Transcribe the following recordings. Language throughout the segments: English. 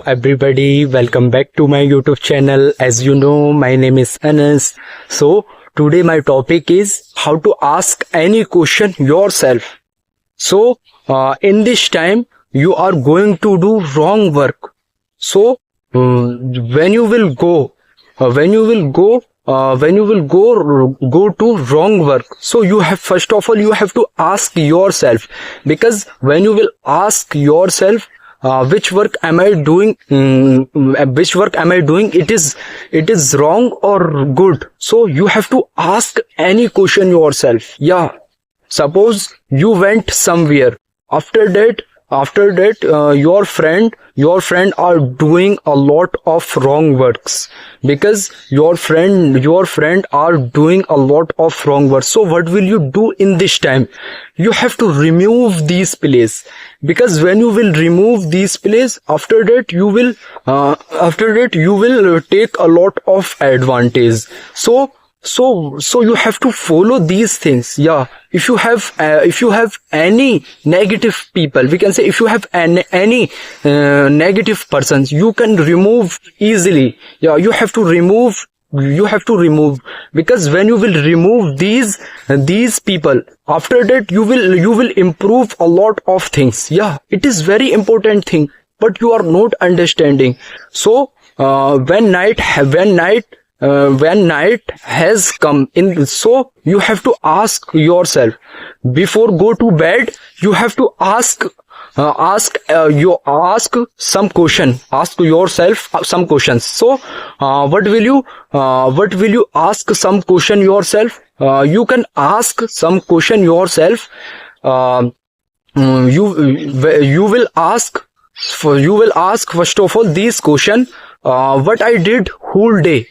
Everybody, welcome back to my YouTube channel. As you know, my name is Anas. So today my topic is how to ask any question yourself. So in this time you are going to do wrong work. So when you will go go to wrong work, so you have, first of all, you have to ask yourself, because when you will ask yourself which work am I doing, it is wrong or good, so you have to ask any question yourself. Suppose you went somewhere, after that your friend are doing a lot of wrong works, because your friend are doing a lot of wrong works. So what will you do in this time? You have to remove these plays, because when you will remove these plays, after that you will take a lot of advantage. So you have to follow these things. If you have any negative people, we can say, if you have any negative persons, you can remove easily. You have to remove, because when you will remove these people, after that you will improve a lot of things. It is very important thing, but you are not understanding. So when night has come in, so you have to ask yourself, before go to bed, you have to ask some question, ask yourself some questions. So what will you ask some question yourself? You can ask some question yourself. You will ask first of all this question, what I did whole day.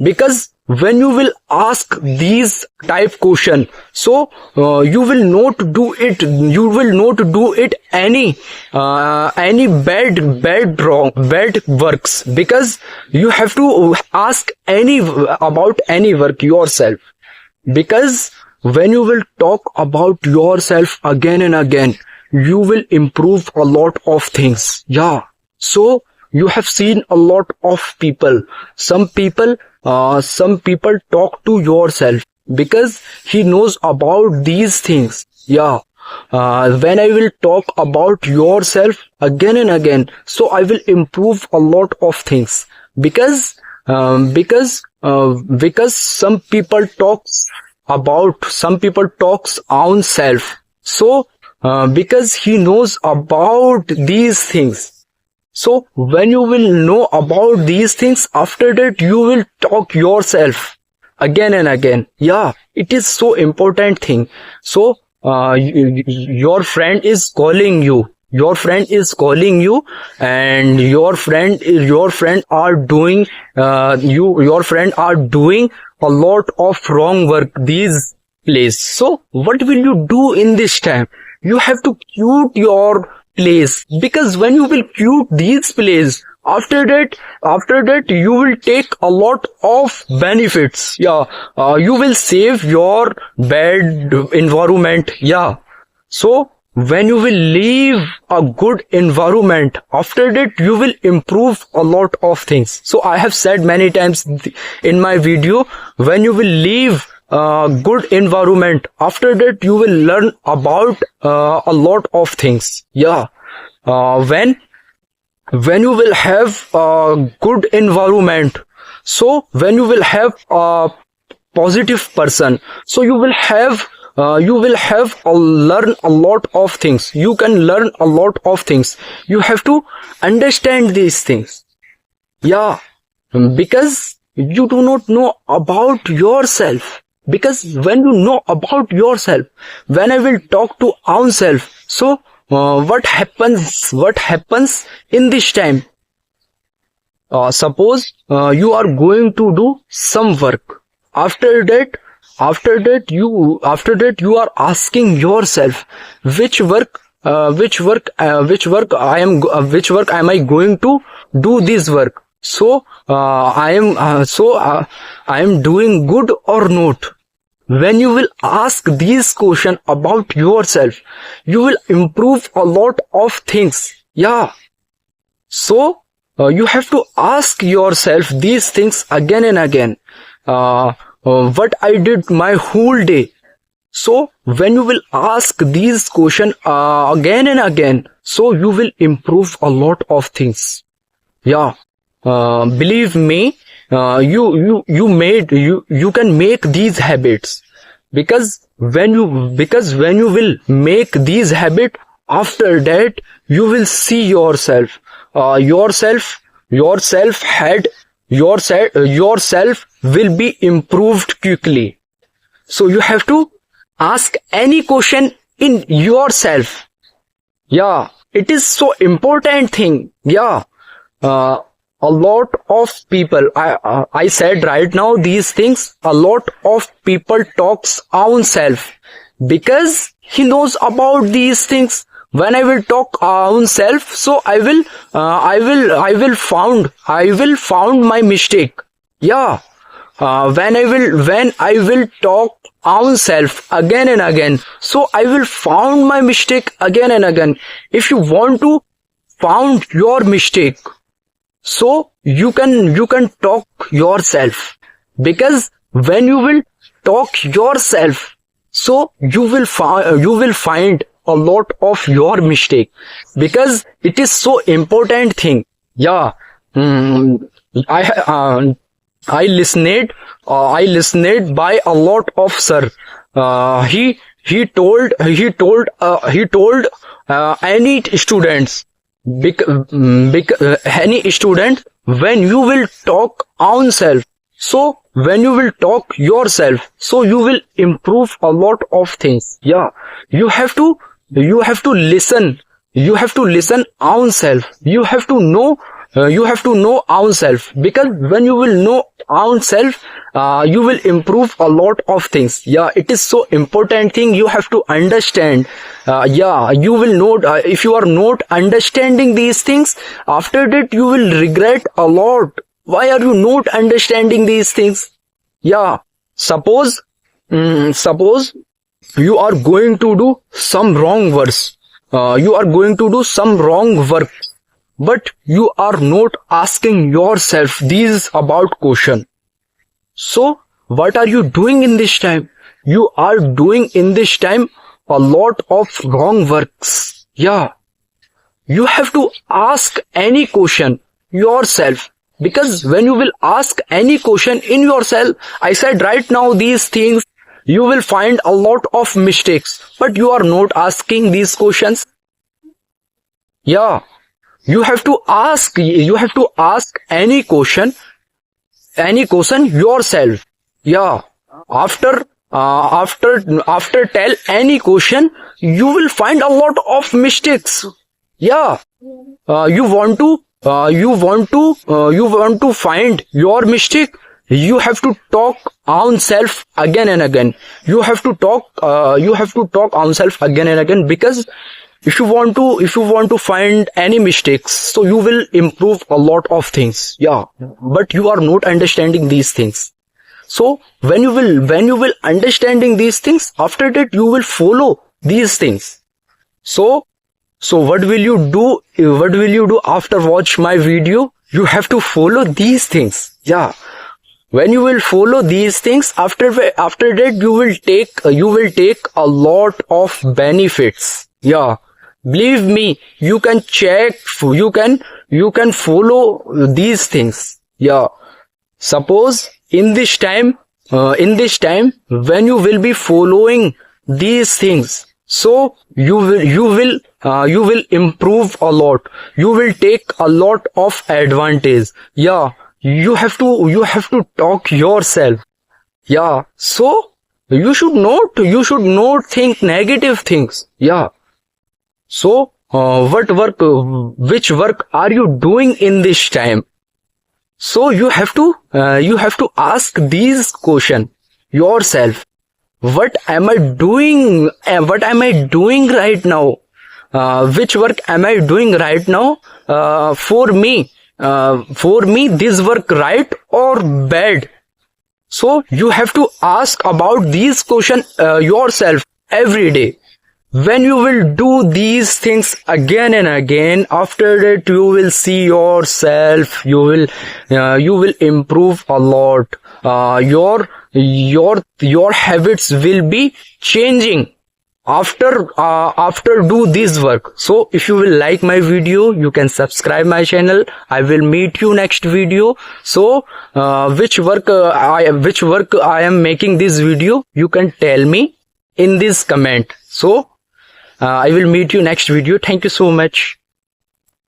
Because when you will ask these type question, so you will not do it any bad works, because you have to ask about any work yourself. Because when you will talk about yourself again and again, you will improve a lot of things. So you have seen a lot of people, some people talk to yourself, because he knows about these things. When I will talk about yourself again and again, so I will improve a lot of things, because some people talks on self. So because he knows about these things. So when you will know about these things, after that you will talk yourself again and again. It is so important thing. So your friend is calling you, and your friend are doing a lot of wrong work these plays. So what will you do in this time? You have to cute your place, because when you will cute these plays, after that you will take a lot of benefits. You will save your bad environment. So when you will leave a good environment, after that you will improve a lot of things. So I have said many times in my video, when you will leave good environment, after that you will learn about a lot of things. When you will have a good environment, so when you will have a positive person, so you will have learn a lot of things. You can learn a lot of things. You have to understand these things. Because you do not know about yourself. Because when you know about yourself, when I will talk to ourselves, so what happens in this time? Suppose you are going to do some work. After that you are asking yourself, which work am I going to do this work? So I am doing good or not? When you will ask these questions about yourself, you will improve a lot of things. So you have to ask yourself these things again and again. What I did my whole day. So when you will ask these questions again and again, so you will improve a lot of things. Yeah, believe me, you can make these habits, because when you will make these habits, after that you will see yourself, yourself will be improved quickly. So you have to ask any question in yourself. Yeah, it is so important thing. Yeah, a lot of people, I said right now these things, a lot of people talks own self because he knows about these things. When I will talk own self, so I will found my mistake. Yeah, when I will talk own self again and again, so I will found my mistake again and again. If you want to found your mistake, so you can talk yourself, because when you will talk yourself, so you will find a lot of your mistake, because it is so important thing. Yeah, I listened by a lot of sir. He told any students, any student, when you will talk own self, so when you will talk yourself, so you will improve a lot of things. Yeah, you have to listen. You have to listen own self. You have to know own self, because when you will know own self, you will improve a lot of things. Yeah, it is so important thing you have to understand. Yeah, you will not, if you are not understanding these things, after that you will regret a lot. Why are you not understanding these things? Yeah, suppose you are going to do some wrong verse. You are going to do some wrong work, but you are not asking yourself these about question. So what are you doing in this time? You are doing in this time a lot of wrong works. Yeah, you have to ask any question yourself, because when you will ask any question in yourself, I said right now these things, you will find a lot of mistakes, but you are not asking these questions. Yeah, you have to ask any question yourself. Yeah, after tell any question, you will find a lot of mistakes. Yeah, you want to find your mistake, you have to talk own self again and again. You have to talk own self again and again, because if you want to find any mistakes, so you will improve a lot of things. Yeah, but you are not understanding these things. So when you will understanding these things, after that you will follow these things. So what will you do after watch my video? You have to follow these things. Yeah, when you will follow these things, after that you will take a lot of benefits. Yeah, believe me, you can check, you can follow these things. Yeah, suppose in this time, when you will be following these things, so you will improve a lot. You will take a lot of advantage. Yeah, you have to talk yourself. Yeah, so you should not think negative things. Yeah, so which work are you doing in this time? So you have to ask these question yourself. What am I doing? What am I doing right now? Which work am I doing right now? For me, this work right or bad? So you have to ask about these questions yourself every day. when you will do these things again and again, after that you will see yourself, you will improve a lot. Your habits will be changing after do this work. So if you will like my video, you can subscribe my channel. I will meet you next video. So which work I am making this video, you can tell me in this comment. So I will meet you next video. Thank you so much.